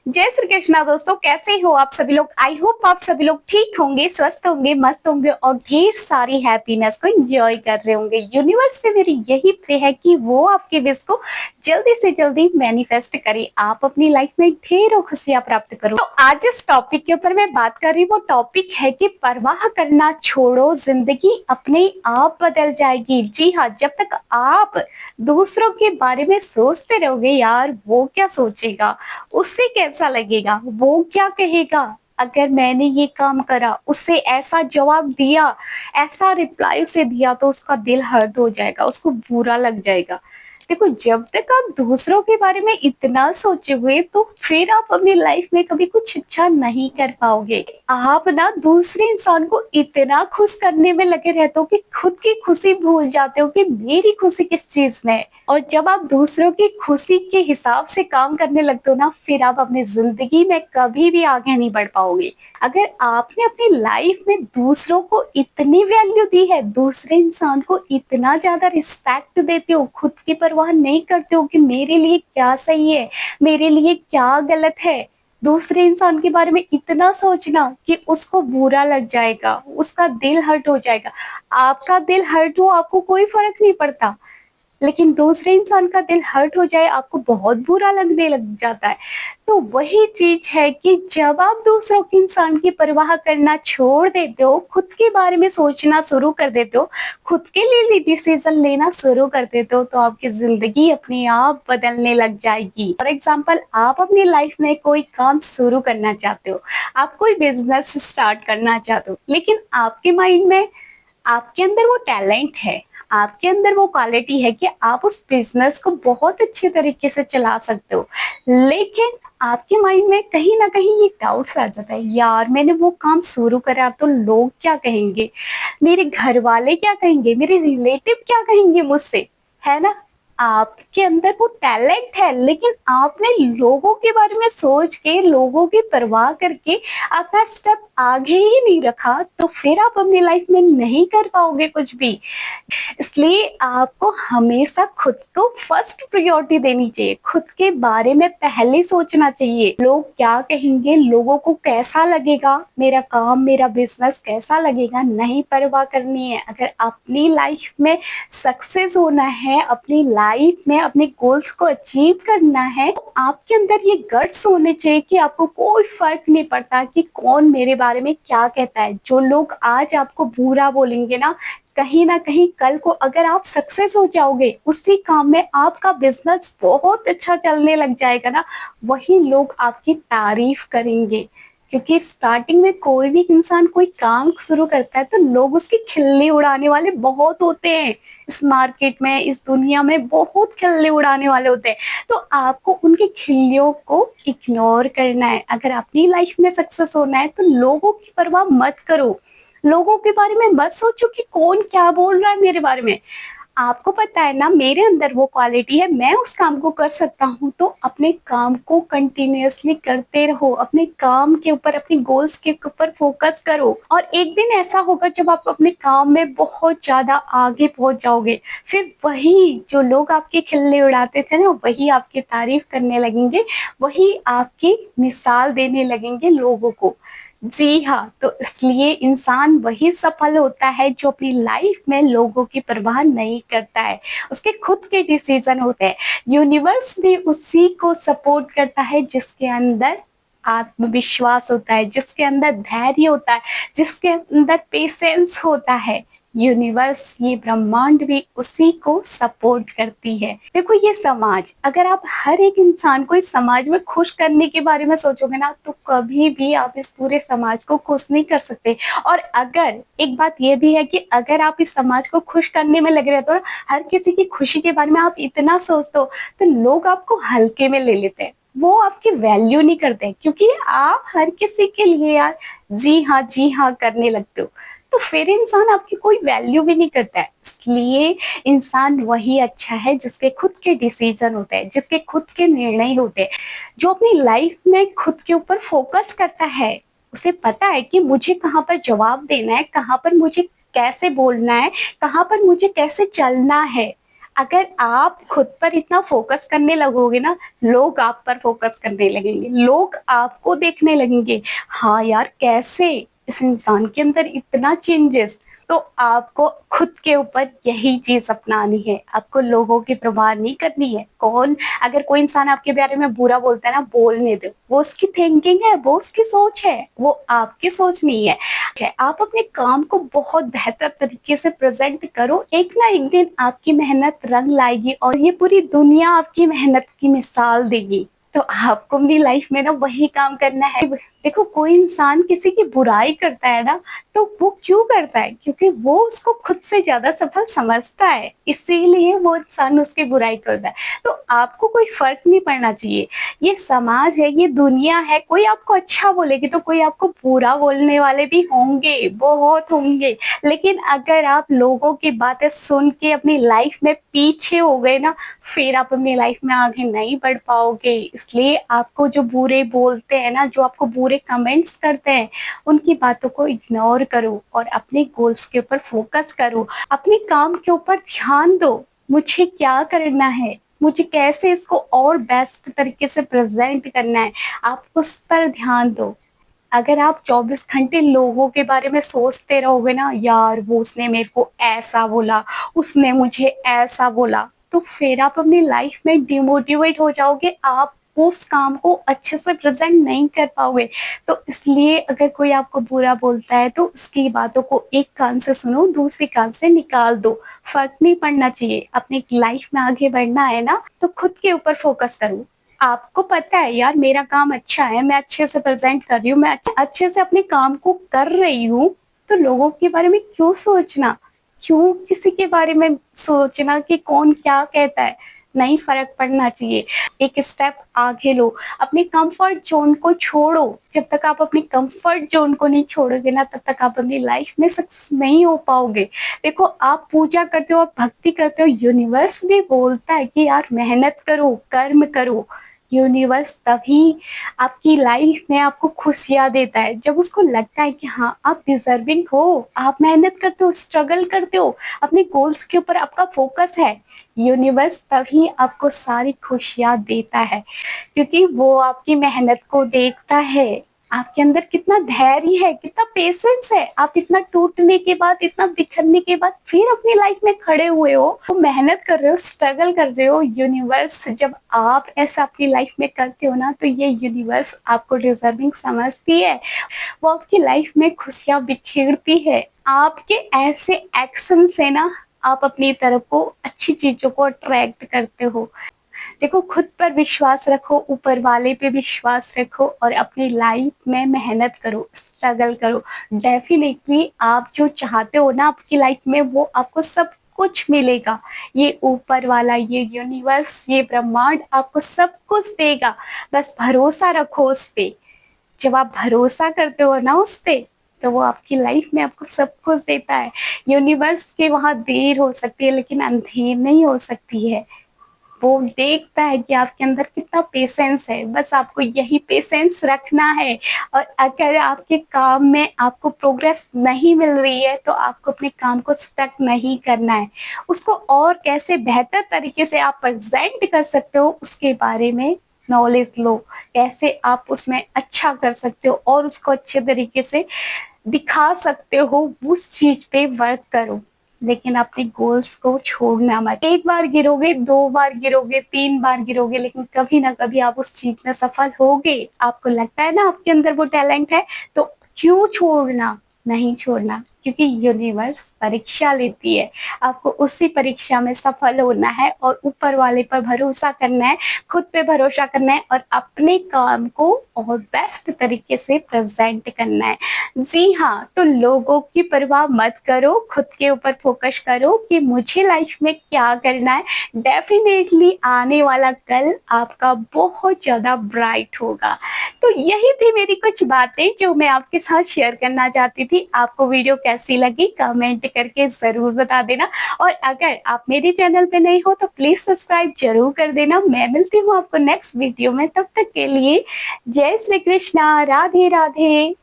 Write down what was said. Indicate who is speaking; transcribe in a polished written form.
Speaker 1: जय श्री कृष्णा दोस्तों, कैसे हो आप सभी लोग। आई होप आप सभी लोग ठीक होंगे, स्वस्थ होंगे, मस्त होंगे और ढेर सारी हैप्पीनेस को एंजॉय कर रहे होंगे। यूनिवर्स से मेरी यही प्रे है कि वो आपके विश को जल्दी से जल्दी मैनिफेस्ट करे, आप अपनी लाइफ में ढेरों खुशियां प्राप्त करो। तो आज जिस टॉपिक के ऊपर मैं बात कर रही हूँ वो टॉपिक है कि परवाह करना छोड़ो, जिंदगी अपने आप बदल जाएगी। जी हाँ, जब तक आप दूसरों के बारे में सोचते रहोगे यार वो क्या सोचेगा, उससे कैसा लगेगा, वो क्या कहेगा, अगर मैंने ये काम करा, उससे ऐसा जवाब दिया, ऐसा रिप्लाई उसे दिया तो उसका दिल हर्ट हो जाएगा, उसको बुरा लग जाएगा। देखो, जब तक आप दूसरों के बारे में इतना सोचोगे तो फिर आप अपनी लाइफ में कभी कुछ अच्छा नहीं कर पाओगे। आप ना दूसरे इंसान को इतना खुश करने में लगे रहते हो कि खुद की खुशी भूल जाते हो कि मेरी खुशी किस चीज में है। और जब आप दूसरों की खुशी के हिसाब से काम करने लगते हो ना, फिर आप अपनी जिंदगी में कभी भी आगे नहीं बढ़ पाओगे। अगर आपने अपनी लाइफ में दूसरों को इतनी वैल्यू दी है, दूसरे इंसान को इतना ज्यादा रिस्पेक्ट देते हो, खुद की परवाह नहीं करते हो कि मेरे लिए क्या सही है, मेरे लिए क्या गलत है, दूसरे इंसान के बारे में इतना सोचना कि उसको बुरा लग जाएगा, उसका दिल हर्ट हो जाएगा। आपका दिल हर्ट हो, आपको कोई फर्क नहीं पड़ता, लेकिन दूसरे इंसान का दिल हर्ट हो जाए आपको बहुत बुरा लगने लग जाता है। तो वही चीज है कि जब आप दूसरों के इंसान की परवाह करना छोड़ देते हो, खुद के बारे में सोचना शुरू कर देते हो, खुद के लिए डिसीजन लेना शुरू कर देते हो, तो आपकी जिंदगी अपने आप बदलने लग जाएगी। फॉर एग्जाम्पल, आप अपनी लाइफ में कोई काम शुरू करना चाहते हो, आप कोई बिजनेस स्टार्ट करना चाहते हो, लेकिन आपके माइंड में, आपके अंदर वो टैलेंट है, आपके अंदर वो क्वालिटी है कि आप उस बिजनेस को बहुत अच्छे तरीके से चला सकते हो, लेकिन आपके माइंड में कहीं ना कहीं ये डाउट्स आ जाता है, यार मैंने वो काम शुरू करा तो लोग क्या कहेंगे, मेरे घर वाले क्या कहेंगे, मेरे रिलेटिव क्या कहेंगे मुझसे, है ना। आपके अंदर वो टैलेंट है, लेकिन आपने लोगों के बारे में सोच के, लोगों की परवाह करके अपना स्टेप आगे ही नहीं रखा, तो फिर आप अपनी लाइफ में नहीं कर पाओगे कुछ भी। इसलिए आपको हमेशा खुद को फर्स्ट प्रायोरिटी देनी चाहिए, खुद के बारे में पहले सोचना चाहिए। लोग क्या कहेंगे, लोगों को कैसा लगेगा, मेरा काम, मेरा बिजनेस कैसा लगेगा, नहीं परवाह करनी है। अगर अपनी लाइफ में सक्सेस होना है, अपनी लाइफ में अपने गोल्स को अचीव करना है, तो आपके अंदर ये गट्स होने चाहिए कि आपको कोई फर्क नहीं पड़ता कि कौन मेरे बारे में क्या कहता है। जो लोग आज आपको बुरा बोलेंगे ना, कहीं ना कहीं कल को अगर आप सक्सेस हो जाओगे उसी काम में, आपका बिजनेस बहुत अच्छा चलने लग जाएगा ना, वही लोग आपकी तारीफ करेंगे। क्योंकि स्टार्टिंग में कोई भी इंसान कोई काम शुरू करता है तो लोग उसकी खिल्ली उड़ाने वाले बहुत होते हैं। इस मार्केट में, इस दुनिया में बहुत खिल्ली उड़ाने वाले होते हैं, तो आपको उनकी खिल्लियों को इग्नोर करना है। अगर अपनी लाइफ में सक्सेस होना है तो लोगों की परवाह मत करो, लोगों के बारे में मत सोचो कि कौन क्या बोल रहा है मेरे बारे में। आपको पता है ना, मेरे अंदर वो क्वालिटी है, मैं उस काम को कर सकता हूँ, तो अपने काम को कंटिन्यूअसली करते रहो, अपने काम के ऊपर, अपने गोल्स के ऊपर फोकस करो। और एक दिन ऐसा होगा जब आप अपने काम में बहुत ज्यादा आगे पहुंच जाओगे, फिर वही जो लोग आपके खिल्ले उड़ाते थे ना, वही आपकी तारीफ करने लगेंगे, वही आपकी मिसाल देने लगेंगे लोगों को। जी हाँ, तो इसलिए इंसान वही सफल होता है जो अपनी लाइफ में लोगों की परवाह नहीं करता है, उसके खुद के डिसीजन होते हैं। यूनिवर्स भी उसी को सपोर्ट करता है जिसके अंदर आत्मविश्वास होता है, जिसके अंदर धैर्य होता है, जिसके अंदर पेशेंस होता है। यूनिवर्स, ये ब्रह्मांड भी उसी को सपोर्ट करती है। देखो, ये समाज, अगर आप हर एक इंसान को इस समाज में खुश करने के बारे में सोचोगे ना, तो कभी भी आप इस पूरे समाज को खुश नहीं कर सकते। और अगर एक बात ये भी है कि अगर आप इस समाज को खुश करने में लगे रहते हो, हर किसी की खुशी के बारे में आप इतना सोचते हो, तो लोग आपको हल्के में ले लेते हैं, वो आपकी वैल्यू नहीं करते, क्योंकि आप हर किसी के लिए यार जी हाँ करने लगते हो, तो फिर इंसान आपकी कोई वैल्यू भी नहीं करता है। इसलिए इंसान वही अच्छा है जिसके खुद के डिसीजन होते हैं, जिसके खुद के निर्णय होते हैं, जो अपनी लाइफ में खुद के ऊपर फोकस करता है। उसे पता है कि मुझे कहाँ पर जवाब देना है, कहाँ पर मुझे कैसे बोलना है, कहाँ पर मुझे कैसे चलना है। अगर आप खुद पर इतना फोकस करने लगोगे ना, लोग आप पर फोकस करने लगेंगे, लोग आपको देखने लगेंगे, हाँ यार कैसे इस इंसान के अंदर इतना चेंजेस। तो आपको खुद के ऊपर यही चीज अपनानी है, आपको लोगों की परवाह नहीं करनी है। कौन अगर कोई इंसान आपके बारे में बुरा बोलता है ना, बोलने दो, वो उसकी थिंकिंग है, वो उसकी सोच है, वो आपकी सोच नहीं है। आप अपने काम को बहुत बेहतर तरीके से प्रेजेंट करो, एक ना एक दिन आपकी मेहनत रंग लाएगी और ये पूरी दुनिया आपकी मेहनत की मिसाल देगी। तो आपको अपनी लाइफ में ना वही काम करना है। देखो, कोई इंसान किसी की बुराई करता है ना, तो वो क्यों करता है? क्योंकि वो उसको खुद से ज्यादा सफल समझता है, इसीलिए वो इंसान उसकी बुराई करता है। तो आपको कोई फर्क नहीं पड़ना चाहिए। ये समाज है, ये दुनिया है, कोई आपको अच्छा बोलेगी तो कोई आपको बुरा बोलने वाले भी होंगे, बहुत होंगे। लेकिन अगर आप लोगों की बातें सुन के अपनी लाइफ में पीछे हो गए ना, फिर आप अपनी लाइफ में आगे नहीं बढ़ पाओगे। इसलिए आपको जो बुरे बोलते हैं ना, जो आपको बुरे कमेंट्स करते हैं, उनकी बातों को इग्नोर करो और अपने गोल्स के ऊपर फोकस करो, अपने काम के ऊपर ध्यान दो। मुझे क्या करना है, मुझे कैसे इसको और बेस्ट तरीके से प्रेजेंट करना है, आप उस पर ध्यान दो। अगर आप 24 घंटे लोगों के बारे में सोचते रहोगे ना, यार वो उसने मेरे को ऐसा बोला, उसने मुझे ऐसा बोला, तो फिर आप अपनी लाइफ में डिमोटिवेट हो जाओगे, आप उस काम को अच्छे से प्रेजेंट नहीं कर पाओगे। तो इसलिए अगर कोई आपको बुरा बोलता है तो उसकी बातों को एक कान से सुनो, दूसरे कान से निकाल दो। फर्क नहीं पड़ना चाहिए। अपनी लाइफ में आगे बढ़ना है ना, तो खुद के ऊपर फोकस करो। आपको पता है यार मेरा काम अच्छा है, मैं अच्छे से प्रेजेंट कर रही हूँ, मैं अच्छे से अपने काम को कर रही हूँ, तो लोगों के बारे में क्यों सोचना, क्यों किसी के बारे में सोचना कि कौन क्या कहता है। नहीं फर्क पड़ना चाहिए। एक स्टेप आगे लो, अपने कंफर्ट जोन को छोड़ो। जब तक आप अपनी कंफर्ट जोन को नहीं छोड़ोगे ना, तब तक आप अपनी लाइफ में सक्सेस नहीं हो पाओगे। देखो, आप पूजा करते हो, आप भक्ति करते हो, यूनिवर्स भी बोलता है कि यार मेहनत करो, कर्म करो। यूनिवर्स तभी आपकी लाइफ में आपको खुशियां देता है जब उसको लगता है कि हाँ आप डिजर्विंग हो, आप मेहनत करते हो, स्ट्रगल करते हो, अपने गोल्स के ऊपर आपका फोकस है। यूनिवर्स तभी आपको सारी खुशियां देता है, क्योंकि वो आपकी मेहनत को देखता है। आपके अंदर कितना धैर्य है, कितना पेशेंस है। आप इतना टूटने के बाद, इतना बिखरने के बाद फिर अपनी लाइफ में खड़े हुए हो, तो मेहनत कर रहे हो, स्ट्रगल कर रहे हो। यूनिवर्स जब आप ऐसा अपनी लाइफ में करते हो ना, तो ये यूनिवर्स आपको डिजर्विंग समझती है, वो आपकी लाइफ में खुशियां बिखेरती है। आपके ऐसे एक्शन से ना, आप अपनी तरफ को अच्छी चीजों को अट्रैक्ट करते हो। देखो, खुद पर विश्वास रखो, ऊपर वाले पे विश्वास रखो और अपनी लाइफ में मेहनत करो, स्ट्रगल करो। डेफिनेटली आप जो चाहते हो ना आपकी लाइफ में, वो आपको सब कुछ मिलेगा। ये ऊपर वाला, ये यूनिवर्स, ये ब्रह्मांड आपको सब कुछ देगा। बस भरोसा रखो उस पे। जब आप भरोसा करते हो ना उस पे, तो वो आपकी लाइफ में आपको सब कुछ देता है। यूनिवर्स के वहां देर हो सकती है, लेकिन अंधेर नहीं हो सकती है। वो देखता है कि आपके अंदर कितना पेशेंस है, बस आपको यही पेशेंस रखना है। और अगर आपके काम में आपको प्रोग्रेस नहीं मिल रही है, तो आपको अपने काम को स्टक नहीं करना है, उसको और कैसे बेहतर तरीके से आप प्रेजेंट कर सकते हो उसके बारे में नॉलेज लो। कैसे आप उसमें अच्छा कर सकते हो और उसको अच्छे तरीके से दिखा सकते हो, उस चीज पे वर्क करो। लेकिन अपने गोल्स को छोड़ना मत। एक बार गिरोगे, 2 बार गिरोगे, 3 बार गिरोगे, लेकिन कभी ना कभी आप उस चीज में सफल होगे। आपको लगता है ना आपके अंदर वो टैलेंट है, तो क्यों छोड़ना, नहीं छोड़ना। क्योंकि यूनिवर्स परीक्षा लेती है, आपको उसी परीक्षा में सफल होना है और ऊपर वाले पर भरोसा करना है, खुद पे भरोसा करना है और अपने काम को और बेस्ट तरीके से प्रेजेंट करना है। जी हाँ, तो लोगों की परवाह मत करो, खुद के ऊपर फोकस करो कि मुझे लाइफ में क्या करना है। डेफिनेटली आने वाला कल आपका बहुत ज्यादा ब्राइट होगा। तो यही थी मेरी कुछ बातें जो मैं आपके साथ शेयर करना चाहती थी। आपको वीडियो कैसी लगी कमेंट करके जरूर बता देना, और अगर आप मेरे चैनल पे नए हो तो प्लीज सब्सक्राइब जरूर कर देना। मैं मिलती हूँ आपको नेक्स्ट वीडियो में, तब तक के लिए जय श्री कृष्णा, राधे राधे।